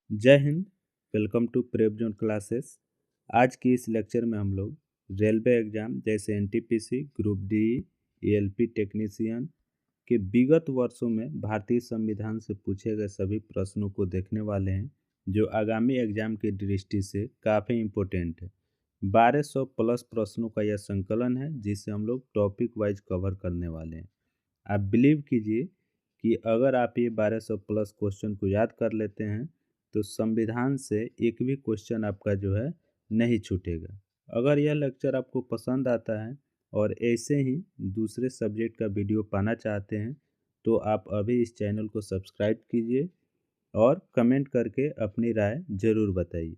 जय हिंद। Welcome to prep zone classes. आज की इस लेक्चर में हम लोग रेलवे एग्ज़ाम जैसे NTPC, group D, ELP technician के विगत वर्षों में भारतीय संविधान से पूछे गए सभी प्रश्नों को देखने वाले हैं, जो आगामी एग्जाम की दृष्टि से काफ़ी इम्पोर्टेंट है। 1200 प्लस प्रश्नों का यह संकलन है, जिसे हम लोग टॉपिक वाइज कवर करने वाले हैं। आप बिलीव कीजिए कि अगर आप ये 1200 प्लस क्वेश्चन को याद कर लेते हैं तो संविधान से एक भी क्वेश्चन आपका जो है नहीं छूटेगा। अगर यह लेक्चर आपको पसंद आता है और ऐसे ही दूसरे सब्जेक्ट का वीडियो पाना चाहते हैं तो आप अभी इस चैनल को सब्सक्राइब कीजिए और कमेंट करके अपनी राय ज़रूर बताइए।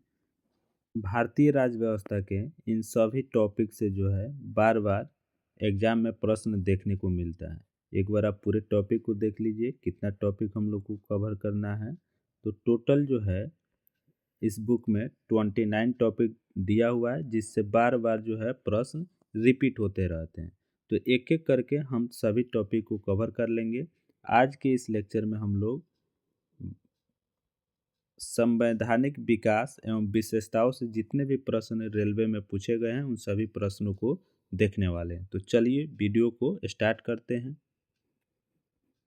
भारतीय राज्य व्यवस्था के इन सभी टॉपिक से जो है बार बार एग्जाम में प्रश्न देखने को मिलता है। एक बार आप पूरे टॉपिक को देख लीजिए, कितना टॉपिक हम लोग को कवर करना है। तो टोटल जो है इस बुक में 29 टॉपिक दिया हुआ है, जिससे बार बार जो है प्रश्न रिपीट होते रहते हैं। तो एक एक करके हम सभी टॉपिक को कवर कर लेंगे। आज के इस लेक्चर में हम लोग संवैधानिक विकास एवं विशेषताओं से जितने भी प्रश्न रेलवे में पूछे गए हैं उन सभी प्रश्नों को देखने वाले हैं। तो चलिए वीडियो को स्टार्ट करते हैं।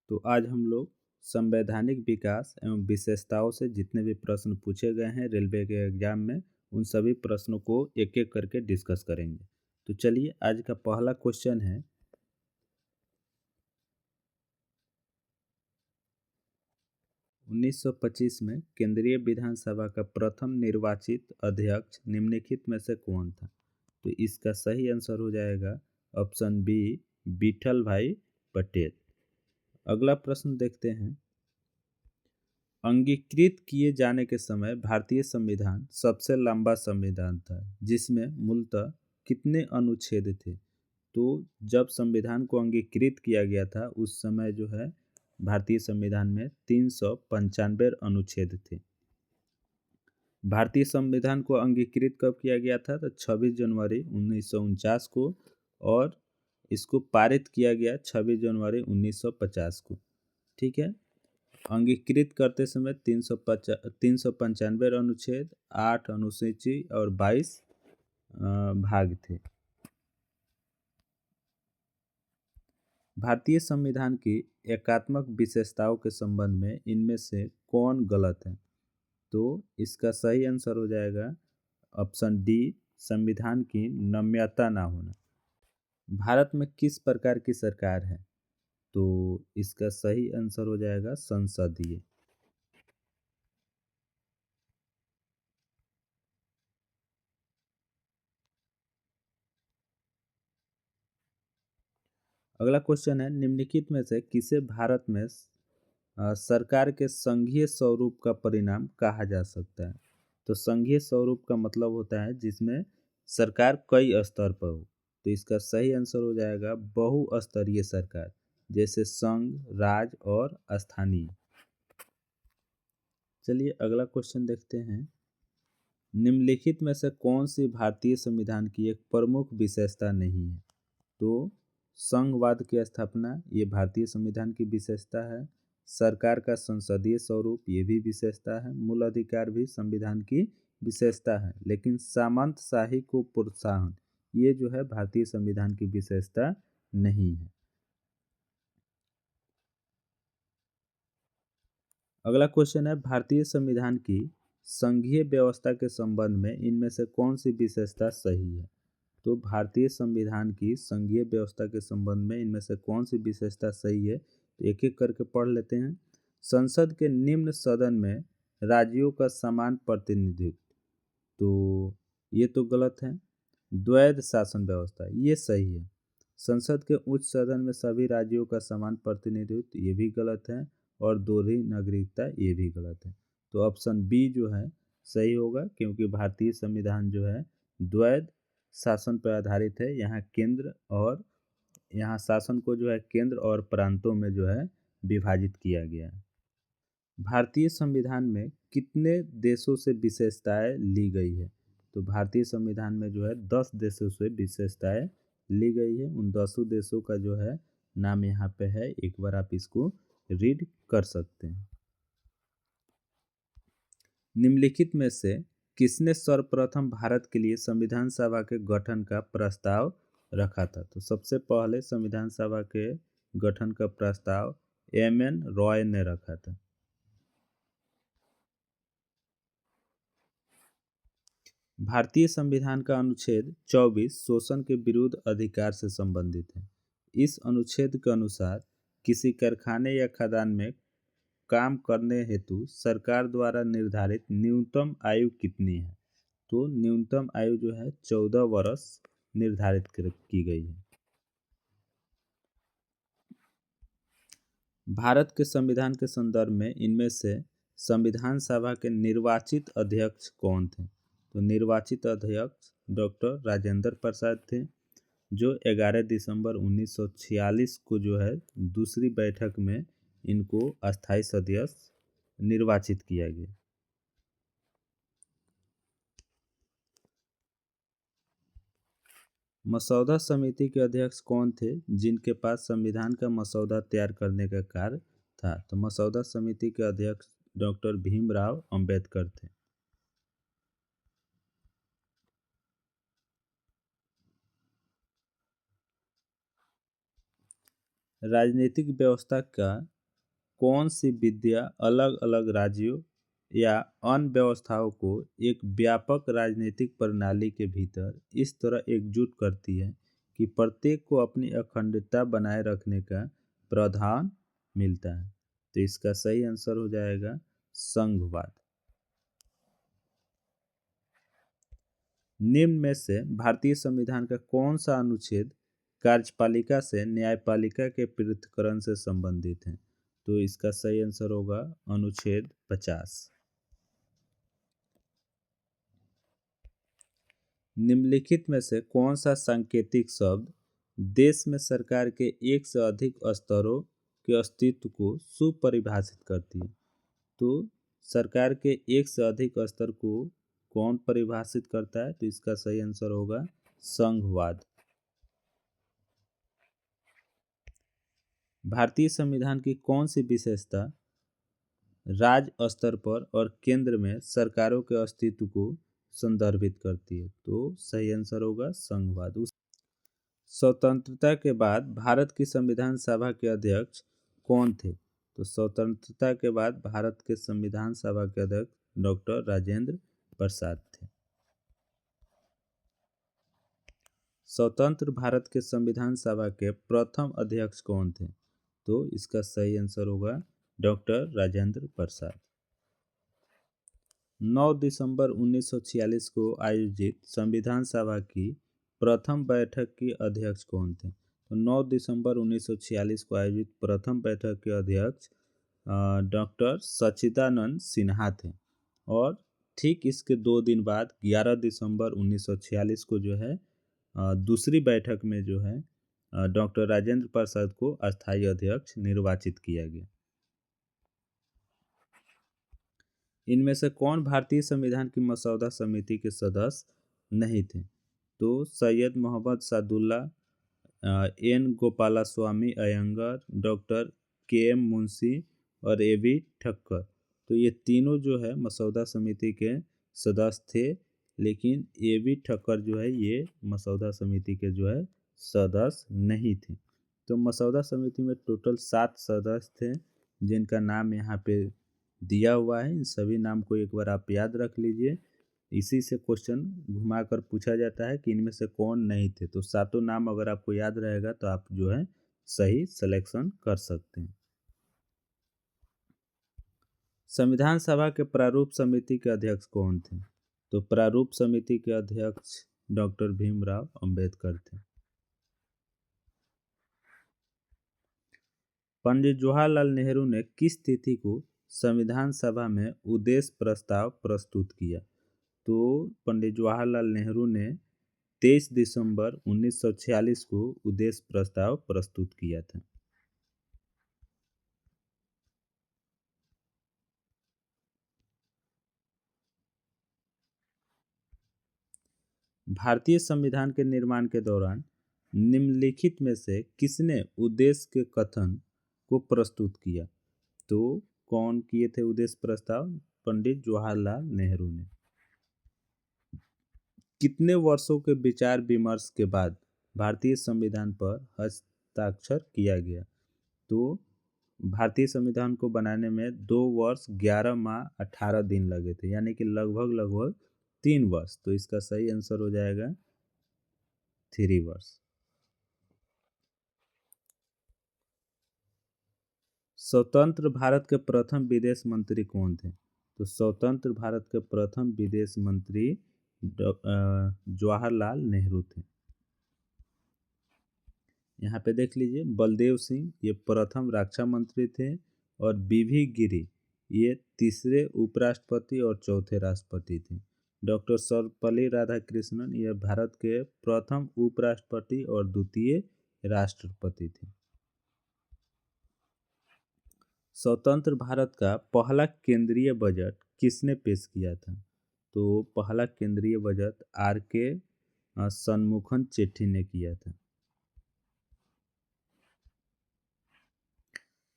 तो आज हम लोग संवैधानिक विकास एवं विशेषताओं से जितने भी प्रश्न पूछे गए हैं रेलवे के एग्जाम में उन सभी प्रश्नों को एक एक करके डिस्कस करेंगे। तो चलिए आज का पहला क्वेश्चन है, 1925 में केंद्रीय विधानसभा का प्रथम निर्वाचित अध्यक्ष निम्नलिखित में से कौन था? तो इसका सही आंसर हो जाएगा ऑप्शन बी, विठल भाई पटेल। अगला प्रश्न देखते हैं, अंगीकृत किए जाने के समय भारतीय संविधान सबसे लंबा संविधान था, जिसमें मूलतः कितने अनुच्छेद थे? तो जब संविधान को अंगीकृत किया गया था उस समय जो है भारतीय संविधान में 395 अनुच्छेद थे। भारतीय संविधान को अंगीकृत कब किया गया था? तो 26 जनवरी 1949 को, और इसको पारित किया गया 26 जनवरी 1950 को। ठीक है। अंगीकृत करते समय 395 अनुच्छेद, 8 अनुसूची और 22 भाग थे। भारतीय संविधान की एकात्मक विशेषताओं के संबंध में इनमें से कौन गलत है? तो इसका सही आंसर हो जाएगा ऑप्शन डी, संविधान की नम्यता ना होना। भारत में किस प्रकार की सरकार है? तो इसका सही आंसर हो जाएगा संसदीय। अगला क्वेश्चन है, निम्नलिखित में से किसे भारत में सरकार के संघीय स्वरूप का परिणाम कहा जा सकता है? तो संघीय स्वरूप का मतलब होता है जिसमें सरकार कई स्तर पर हो। तो इसका सही आंसर हो जाएगा बहुस्तरीय सरकार, जैसे संघ, राज्य और स्थानीय। चलिए अगला क्वेश्चन देखते हैं, निम्नलिखित में से कौन सी भारतीय संविधान की एक प्रमुख विशेषता नहीं है? तो संघवाद की स्थापना ये भारतीय संविधान की विशेषता है। सरकार का संसदीय स्वरूप ये भी विशेषता है। मूल अधिकार भी संविधान की विशेषता है, लेकिन सामंतशाही को प्रोत्साहन ये जो है भारतीय संविधान की विशेषता नहीं है। अगला क्वेश्चन है, भारतीय संविधान की संघीय व्यवस्था के संबंध में इनमें से कौन सी विशेषता सही है? तो भारतीय संविधान की संघीय व्यवस्था के संबंध में इनमें से कौन सी विशेषता सही है? तो एक एक करके पढ़ लेते हैं। संसद के निम्न सदन में राज्यों का समान प्रतिनिधित्व, तो ये तो गलत है। द्वैध शासन व्यवस्था ये सही है। संसद के उच्च सदन में सभी राज्यों का समान प्रतिनिधित्व ये भी गलत है। और दोहरी नागरिकता ये भी गलत है। तो ऑप्शन बी जो है सही होगा, क्योंकि भारतीय संविधान जो है द्वैध शासन पर आधारित है। यहाँ शासन को जो है केंद्र और प्रांतों में जो है विभाजित किया गया है। भारतीय संविधान में कितने देशों से विशेषताएं ली गई है? तो भारतीय संविधान में जो है 10 देशों से विशेषताएं ली गई है। उन 10 देशों का जो है नाम यहाँ पे है, एक बार आप इसको रीड कर सकते हैं। निम्नलिखित में से किसने सर्वप्रथम भारत के लिए संविधान सभा के गठन का प्रस्ताव रखा था? तो सबसे पहले संविधान सभा के गठन का प्रस्ताव एम.एन. रॉय ने रखा था। भारतीय संविधान का अनुच्छेद 24 शोषण के विरुद्ध अधिकार से संबंधित है। इस अनुच्छेद के अनुसार किसी कारखाने या खदान में काम करने हेतु सरकार द्वारा निर्धारित न्यूनतम आयु कितनी है? तो न्यूनतम आयु जो है 14 वर्ष निर्धारित की गई है। भारत के संविधान के संदर्भ में इनमें से संविधान सभा के निर्वाचित अध्यक्ष कौन थे? तो निर्वाचित अध्यक्ष डॉक्टर राजेंद्र प्रसाद थे, जो 11 दिसंबर 1946 को जो है दूसरी बैठक में इनको अस्थायी सदस्य निर्वाचित किया गया। मसौदा समिति के अध्यक्ष कौन थे जिनके पास संविधान का मसौदा तैयार करने का कार्य था? तो मसौदा समिति के अध्यक्ष डॉक्टर भीमराव अंबेडकर थे। राजनीतिक व्यवस्था का कौन सी विधियां अलग अलग राज्यों या अन्य व्यवस्थाओं को एक व्यापक राजनीतिक प्रणाली के भीतर इस तरह एकजुट करती है कि प्रत्येक को अपनी अखंडता बनाए रखने का प्रावधान मिलता है? तो इसका सही आंसर हो जाएगा संघवाद। निम्न में से भारतीय संविधान का कौन सा अनुच्छेद कार्यपालिका से न्यायपालिका के पृथक्करण से संबंधित है? तो इसका सही आंसर होगा अनुच्छेद 50। निम्नलिखित में से कौन सा सांकेतिक शब्द देश में सरकार के एक से अधिक स्तरों के अस्तित्व को सुपरिभाषित करती है? तो सरकार के एक से अधिक स्तर को कौन परिभाषित करता है? तो इसका सही आंसर होगा संघवाद। भारतीय संविधान की कौन सी विशेषता राज्य स्तर पर और केंद्र में सरकारों के अस्तित्व को संदर्भित करती है? तो सही आंसर होगा संघवाद। स्वतंत्रता के बाद भारत की संविधान सभा के अध्यक्ष कौन थे? तो स्वतंत्रता के बाद भारत के संविधान सभा के अध्यक्ष डॉक्टर राजेंद्र प्रसाद थे। स्वतंत्र भारत के संविधान सभा के प्रथम अध्यक्ष कौन थे? तो इसका सही आंसर होगा डॉक्टर राजेंद्र प्रसाद। 9 दिसंबर 1946 को आयोजित संविधान सभा की प्रथम बैठक के अध्यक्ष कौन थे? तो 9 दिसंबर 1946 को आयोजित प्रथम बैठक के अध्यक्ष डॉक्टर सच्चिदानंद सिन्हा थे। और ठीक इसके 2 दिन बाद 11 दिसंबर 1946 को जो है दूसरी बैठक में जो है डॉक्टर राजेंद्र प्रसाद को अस्थायी अध्यक्ष निर्वाचित किया गया। इनमें से कौन भारतीय संविधान की मसौदा समिति के सदस्य नहीं थे? तो Syed Mohammad Saadulla, N Gopalaswami Ayyangar, doctor K M. Munshi और ए.वी. ठक्कर। तो ये तीनों जो है मसौदा समिति के सदस्य थे, लेकिन ए.वी. ठक्कर जो है ये मसौदा समिति के जो है सदस्य नहीं थे। तो मसौदा समिति में टोटल 7 सदस्य थे जिनका नाम यहाँ पे दिया हुआ है। इन सभी नाम को एक बार आप याद रख लीजिए। इसी से क्वेश्चन घुमाकर पूछा जाता है कि इनमें से कौन नहीं थे। तो सातों नाम अगर आपको याद रहेगा तो आप जो है सही सिलेक्शन कर सकते हैं। संविधान सभा के प्रारूप समिति के अध्यक्ष कौन थे? तो प्रारूप समिति के अध्यक्ष डॉक्टर भीमराव अंबेडकर थे। पंडित जवाहरलाल नेहरू ने किस तिथि को संविधान सभा में उद्देश्य प्रस्ताव प्रस्तुत किया? तो पंडित जवाहरलाल नेहरू ने 23 दिसंबर 1946 को उद्देश्य प्रस्ताव प्रस्तुत किया था। भारतीय संविधान के निर्माण के दौरान निम्नलिखित में से किसने उद्देश्य के कथन को प्रस्तुत किया? तो कौन किए थे उद्देश्य प्रस्ताव? पंडित जवाहरलाल नेहरू ने। कितने वर्षों के विचार विमर्श के बाद भारतीय संविधान पर हस्ताक्षर किया गया? तो भारतीय संविधान को बनाने में 2 वर्ष 11 माह 18 दिन लगे थे, यानी कि लगभग लगभग 3 वर्ष। तो इसका सही आंसर हो जाएगा 3 वर्ष। स्वतंत्र भारत के प्रथम विदेश मंत्री कौन थे? तो स्वतंत्र भारत के प्रथम विदेश मंत्री जवाहरलाल नेहरू थे। यहाँ पे देख लीजिए, बलदेव सिंह ये प्रथम रक्षा मंत्री थे और बीवी गिरी ये तीसरे उपराष्ट्रपति और चौथे राष्ट्रपति थे। डॉक्टर सर्वपल्ली राधाकृष्णन ये भारत के प्रथम उपराष्ट्रपति और द्वितीय राष्ट्रपति थे। स्वतंत्र भारत का पहला केंद्रीय बजट किसने पेश किया था? तो पहला केंद्रीय बजट R.K. शनमुखन चेट्टी ने किया था।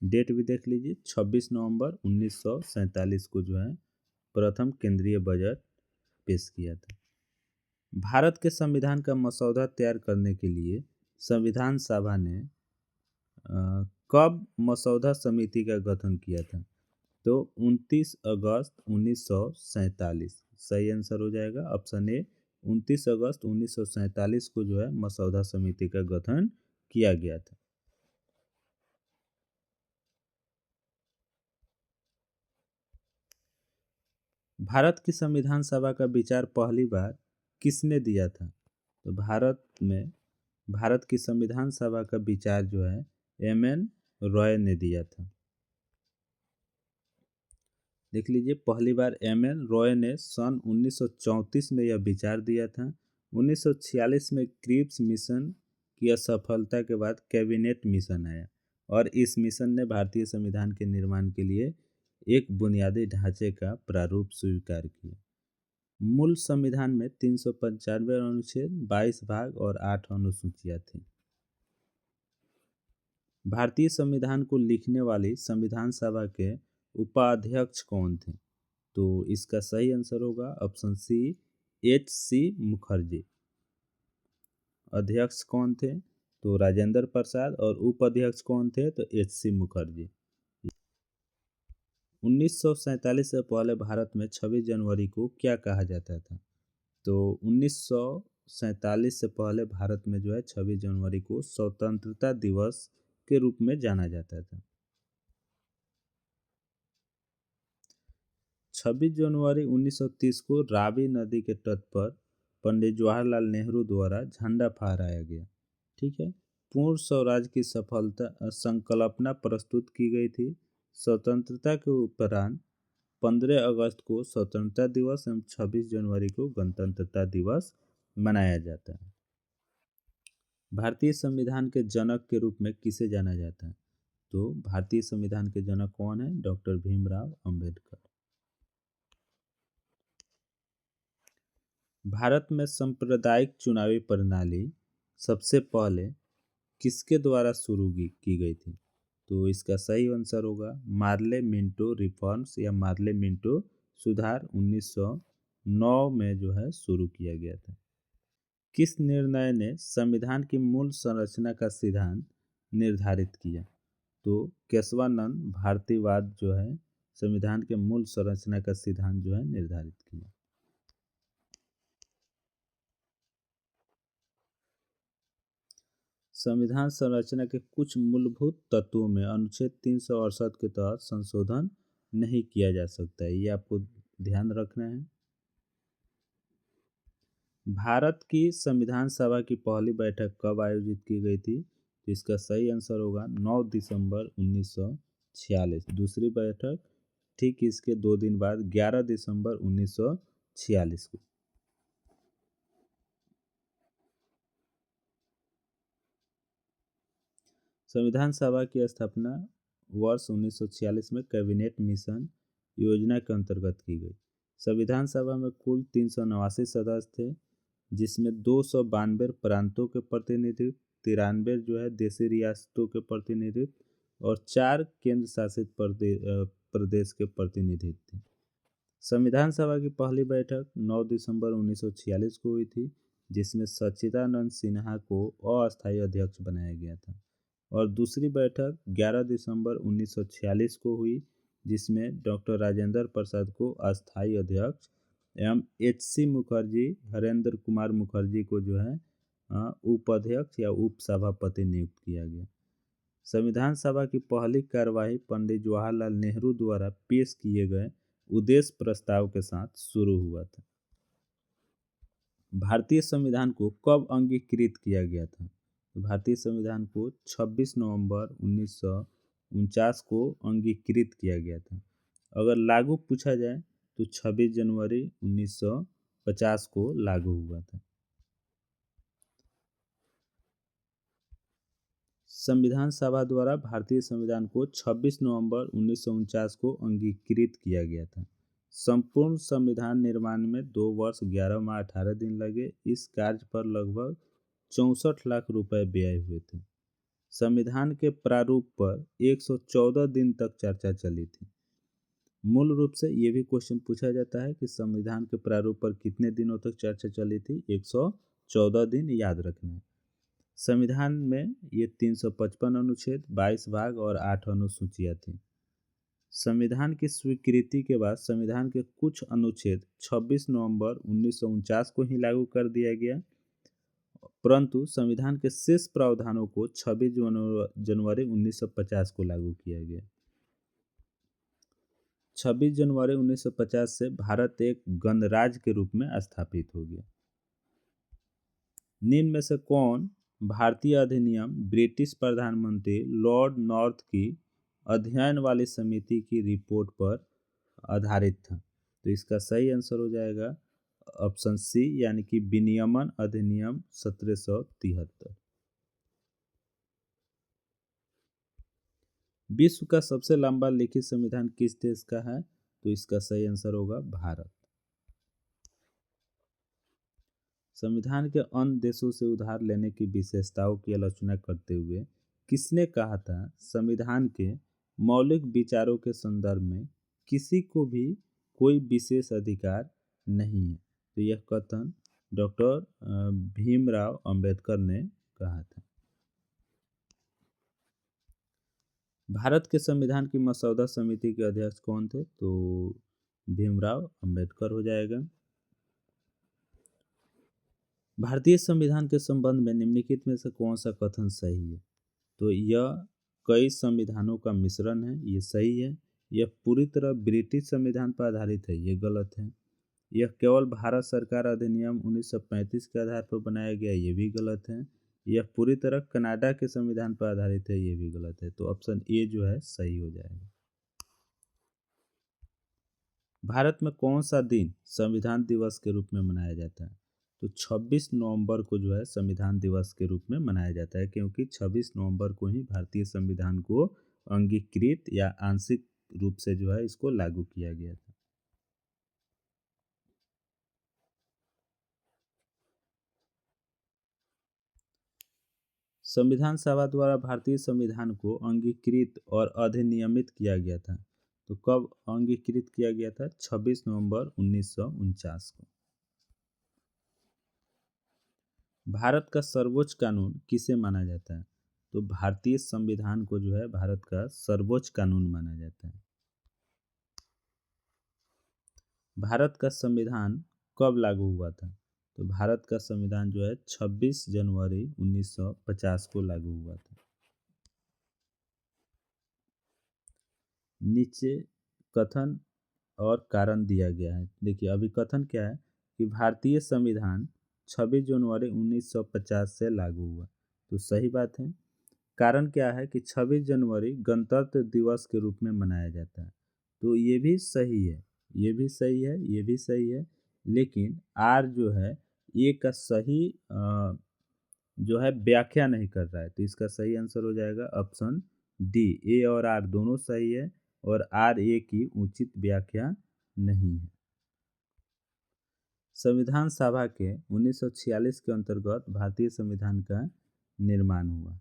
डेट भी देख लीजिए, 26 नवंबर 1947 को जो है प्रथम केंद्रीय बजट पेश किया था। भारत के संविधान का मसौदा तैयार करने के लिए संविधान सभा ने कब मसौदा समिति का गठन किया था? तो 29 अगस्त 1947। सही आंसर हो जाएगा ऑप्शन ए, 29 अगस्त 1947 को जो है मसौदा समिति का गठन किया गया था। भारत की संविधान सभा का विचार पहली बार किसने दिया था? तो भारत की संविधान सभा का विचार जो है M.N. रॉय ने दिया था। देख लीजिए, पहली बार M.N. रॉय ने सन 1934 में यह विचार दिया था। 1946 में क्रिप्स मिशन की असफलता के बाद कैबिनेट मिशन आया और इस मिशन ने भारतीय संविधान के निर्माण के लिए एक बुनियादी ढांचे का प्रारूप स्वीकार किया। मूल संविधान में 395 अनुच्छेद, 22 भाग और 8 अनुसूचियां थीं। भारतीय संविधान को लिखने वाली संविधान सभा के उपाध्यक्ष कौन थे? तो इसका सही आंसर होगा ऑप्शन सी, H.C. मुखर्जी। अध्यक्ष कौन थे? तो राजेंद्र प्रसाद। और उपाध्यक्ष कौन थे? तो H.C. मुखर्जी। 1947 से पहले भारत में 26 जनवरी को क्या कहा जाता था? तो 1947 से पहले भारत में जो है 26 जनवरी को स्वतंत्रता दिवस के रूप में जाना जाता था। 26 जनवरी 1930 को रावी नदी के तट पर पंडित जवाहरलाल नेहरू द्वारा झंडा फहराया गया। ठीक है, पूर्ण स्वराज की संकल्पना प्रस्तुत की गई थी। स्वतंत्रता के उपरांत 15 अगस्त को स्वतंत्रता दिवस एवं 26 जनवरी को गणतंत्रता दिवस मनाया जाता है। भारतीय संविधान के जनक के रूप में किसे जाना जाता है? तो भारतीय संविधान के जनक कौन है? डॉक्टर भीमराव अंबेडकर। भारत में सांप्रदायिक चुनावी प्रणाली सबसे पहले किसके द्वारा शुरू की गई थी? तो इसका सही आंसर होगा मार्ले मिंटो रिफॉर्म्स या मार्ले मिंटो सुधार 1909 में जो है शुरू किया गया था। किस निर्णय ने संविधान की मूल संरचना का सिद्धांत निर्धारित किया? तो केशवानंद भारतीवाद जो है संविधान के मूल संरचना का सिद्धांत जो है निर्धारित किया। संविधान संरचना के कुछ मूलभूत तत्वों में अनुच्छेद 368 के तहत संशोधन नहीं किया जा सकता है, ये आपको ध्यान रखना है। भारत की संविधान सभा की पहली बैठक कब आयोजित की गई थी? तो इसका सही आंसर होगा 9 दिसंबर 1946। दूसरी बैठक ठीक इसके 2 दिन बाद 11 दिसंबर 1946 को। संविधान सभा की स्थापना वर्ष 1946 में कैबिनेट मिशन योजना के अंतर्गत की गई। संविधान सभा में कुल 389 सदस्य थे, जिसमें 292 प्रांतों के प्रतिनिधित्व, 93 जो है देशी रियासतों के प्रतिनिधित्व और 4 केंद्र शासित प्रदेश के प्रतिनिधित्व थे। संविधान सभा की पहली बैठक 9 दिसंबर 1946 को हुई थी, जिसमें सच्चिदानंद सिन्हा को अस्थायी अध्यक्ष बनाया गया था। और दूसरी बैठक 11 दिसंबर 1946 को हुई, जिसमें डॉक्टर राजेंद्र प्रसाद को अस्थायी अध्यक्ष एवं H.C. मुखर्जी, हरेंद्र कुमार मुखर्जी को जो है उपाध्यक्ष या उपसभापति नियुक्त किया गया। संविधान सभा की पहली कार्यवाही पंडित जवाहरलाल नेहरू द्वारा पेश किए गए उद्देश्य प्रस्ताव के साथ शुरू हुआ था। भारतीय संविधान को कब अंगीकृत किया गया था? भारतीय संविधान को 26 नवंबर 1949 को अंगीकृत किया गया था। अगर लागू पूछा जाए तो 26 जनवरी 1950 को लागू हुआ था। संविधान सभा द्वारा भारतीय संविधान को 26 नवंबर 1949 को अंगीकृत किया गया था। संपूर्ण संविधान निर्माण में 2 वर्ष 11 माह 18 दिन लगे। इस कार्य पर लगभग 64 लाख रुपए व्यय हुए थे। संविधान के प्रारूप पर 114 दिन तक चर्चा चली थी। मूल रूप से ये भी क्वेश्चन पूछा जाता है कि संविधान के प्रारूप पर कितने दिनों तक चर्चा चली थी? 114 दिन याद रखना है। संविधान में ये 355 अनुच्छेद, 22 भाग और 8 अनुसूचियां थी। संविधान की स्वीकृति के बाद संविधान के कुछ अनुच्छेद 26 नवंबर 1949 को ही लागू कर दिया गया, परंतु संविधान के शेष प्रावधानों को 26 जनवरी 1950 को लागू किया गया। 26 जनवरी 1950 से भारत एक गणराज्य के रूप में स्थापित हो गया। निम्न में से कौन भारतीय अधिनियम ब्रिटिश प्रधानमंत्री लॉर्ड नॉर्थ की अध्ययन वाली समिति की रिपोर्ट पर आधारित था? तो इसका सही आंसर हो जाएगा ऑप्शन सी, यानी कि विनियमन अधिनियम 1773। विश्व का सबसे लंबा लिखित संविधान किस देश का है? तो इसका सही आंसर होगा भारत। संविधान के अन्य देशों से उधार लेने की विशेषताओं की आलोचना करते हुए किसने कहा था संविधान के मौलिक विचारों के संदर्भ में किसी को भी कोई विशेष अधिकार नहीं है? तो यह कथन डॉक्टर भीमराव अंबेडकर ने कहा था। भारत के संविधान की मसौदा समिति के अध्यक्ष कौन थे? तो भीमराव अंबेडकर हो जाएगा। भारतीय संविधान के संबंध में निम्नलिखित में से कौन सा कथन सही है? तो यह कई संविधानों का मिश्रण है, ये सही है। यह पूरी तरह ब्रिटिश संविधान पर आधारित है, ये गलत है। यह केवल भारत सरकार अधिनियम 1935 के आधार पर बनाया गया, ये भी गलत है। यह पूरी तरह कनाडा के संविधान पर आधारित है, ये भी गलत है। तो ऑप्शन ए जो है सही हो जाएगा। भारत में कौन सा दिन संविधान दिवस के रूप में मनाया जाता है? तो 26 नवंबर को जो है संविधान दिवस के रूप में मनाया जाता है, क्योंकि 26 नवंबर को ही भारतीय संविधान को अंगीकृत या आंशिक रूप से जो है इसको लागू किया गया था। संविधान सभा द्वारा भारतीय संविधान को अंगीकृत और अधिनियमित किया गया था। तो कब अंगीकृत किया गया था? 26 नवंबर 1949 को। भारत का सर्वोच्च कानून किसे माना जाता है? तो भारतीय संविधान को जो है भारत का सर्वोच्च कानून माना जाता है। भारत का संविधान कब लागू हुआ था? तो भारत का संविधान जो है 26 जनवरी 1950 को लागू हुआ था। नीचे कथन और कारण दिया गया है। देखिए अभी कथन क्या है कि भारतीय संविधान 26 जनवरी 1950 से लागू हुआ, तो सही बात है। कारण क्या है कि 26 जनवरी गणतंत्र दिवस के रूप में मनाया जाता है, तो ये भी सही है, ये भी सही है, ये भी सही है। लेकिन आर जो है ये का सही जो है व्याख्या नहीं कर रहा है, तो इसका सही आंसर हो जाएगा ऑप्शन डी। ए और आर दोनों सही है और आर ए की उचित व्याख्या नहीं है। संविधान सभा के 1946 के अंतर्गत भारतीय संविधान का निर्माण हुआ।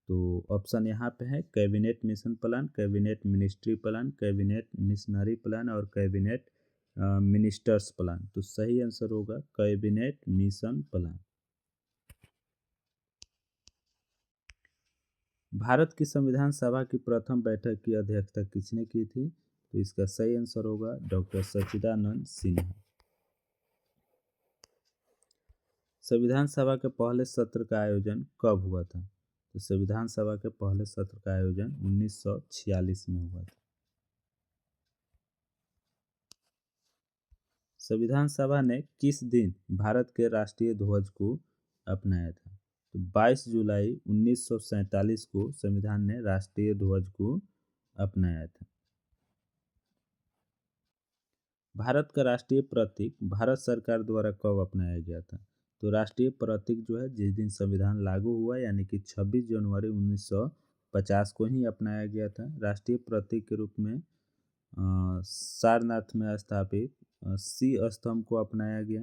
तो ऑप्शन यहाँ पे है cabinet mission plan, cabinet ministry plan, cabinet missionary plan और कैबिनेट मिनिस्टर्स प्लान। तो सही आंसर होगा कैबिनेट मिशन प्लान। भारत की संविधान सभा की प्रथम बैठक की अध्यक्षता किसने की थी? तो इसका सही आंसर होगा डॉक्टर सच्चिदानंद सिन्हा। संविधान सभा के पहले सत्र का आयोजन कब हुआ था? तो संविधान सभा के पहले सत्र का आयोजन 1946 में हुआ था। संविधान सभा ने किस दिन भारत के राष्ट्रीय ध्वज को अपनाया था? तो 22 जुलाई 1947 को संविधान ने राष्ट्रीय ध्वज को अपनाया था। भारत का राष्ट्रीय प्रतीक भारत सरकार द्वारा कब अपनाया गया था? तो राष्ट्रीय प्रतीक जो है जिस दिन संविधान लागू हुआ यानी कि 26 जनवरी 1950 को ही अपनाया गया था। राष्ट्रीय प्रतीक के रूप में सारनाथ में स्थापित सी स्तंभ को अपनाया गया।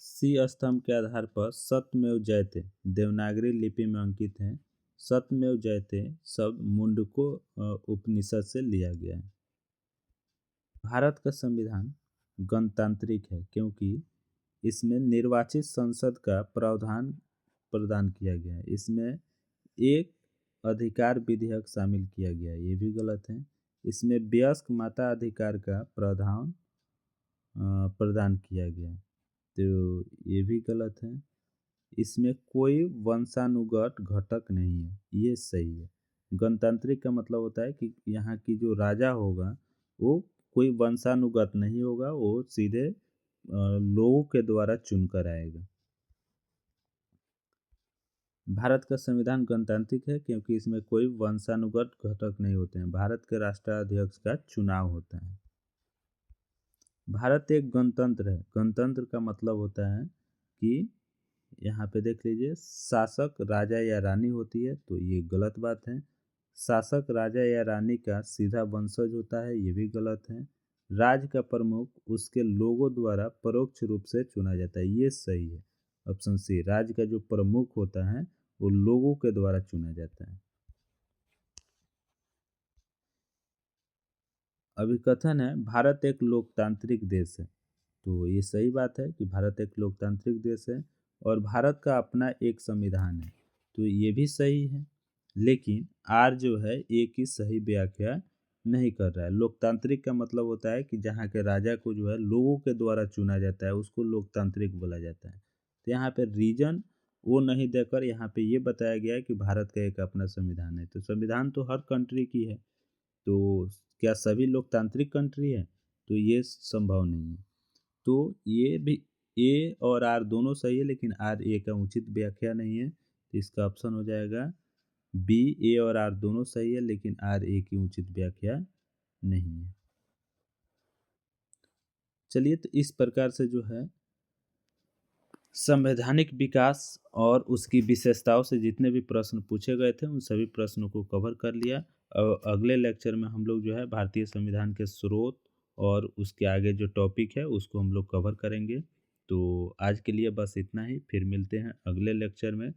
सी स्तंभ के आधार पर सत्यमेव जयते देवनागरी लिपि में अंकित है। सत्यमेव जयते शब्द मुंडको उपनिषद से लिया गया है। भारत का संविधान गणतांत्रिक है क्योंकि इसमें निर्वाचित संसद का प्रावधान प्रदान किया गया है। इसमें एक अधिकार विधेयक शामिल किया गया है, ये भी गलत है। इसमें वयस्क मताधिकार का प्रावधान प्रदान किया गया है, तो ये भी गलत है। इसमें कोई वंशानुगत घटक नहीं है, ये सही है। गणतांत्रिक का मतलब होता है कि यहाँ की जो राजा होगा वो कोई वंशानुगत नहीं होगा, वो सीधे लोगों के द्वारा चुनकर आएगा। भारत का संविधान गणतांत्रिक है क्योंकि इसमें कोई वंशानुगत घटक नहीं होते हैं। भारत के राष्ट्राध्यक्ष का चुनाव होता है। भारत एक गणतंत्र है। गणतंत्र का मतलब होता है कि यहाँ पे देख लीजिए शासक राजा या रानी होती है, तो ये गलत बात है। शासक राजा या रानी का सीधा वंशज होता है, ये भी गलत है। राज्य का प्रमुख उसके लोगों द्वारा परोक्ष रूप से चुना जाता है, ये सही है। ऑप्शन सी, राज्य का जो प्रमुख होता है वो लोगों के द्वारा चुना जाता है। अभिकथन है भारत एक लोकतांत्रिक देश है, तो ये सही बात है कि भारत एक लोकतांत्रिक देश है और भारत का अपना एक संविधान है, तो ये भी सही है। लेकिन आर जो है एक ही सही व्याख्या नहीं कर रहा है। लोकतांत्रिक का मतलब होता है कि जहाँ के राजा को जो है लोगों के द्वारा चुना जाता है, उसको लोकतांत्रिक बोला जाता है। तो यहाँ पे रीजन वो नहीं देकर यहाँ पे ये बताया गया है कि भारत का एक अपना संविधान है। तो संविधान तो हर कंट्री की है, तो क्या सभी लोकतांत्रिक कंट्री है? तो ये संभव नहीं है। तो ये भी ए और आर दोनों सही है, लेकिन आर ए का उचित व्याख्या नहीं है, तो इसका ऑप्शन हो जाएगा बी। ए और आर दोनों सही है लेकिन आर ए की उचित व्याख्या नहीं है। चलिए, तो इस प्रकार से जो है संवैधानिक विकास और उसकी विशेषताओं से जितने भी प्रश्न पूछे गए थे उन सभी प्रश्नों को कवर कर लिया। और अगले लेक्चर में हम लोग जो है भारतीय संविधान के स्रोत और उसके आगे जो टॉपिक है उसको हम लोग कवर करेंगे। तो आज के लिए बस इतना ही, फिर मिलते हैं अगले लेक्चर में।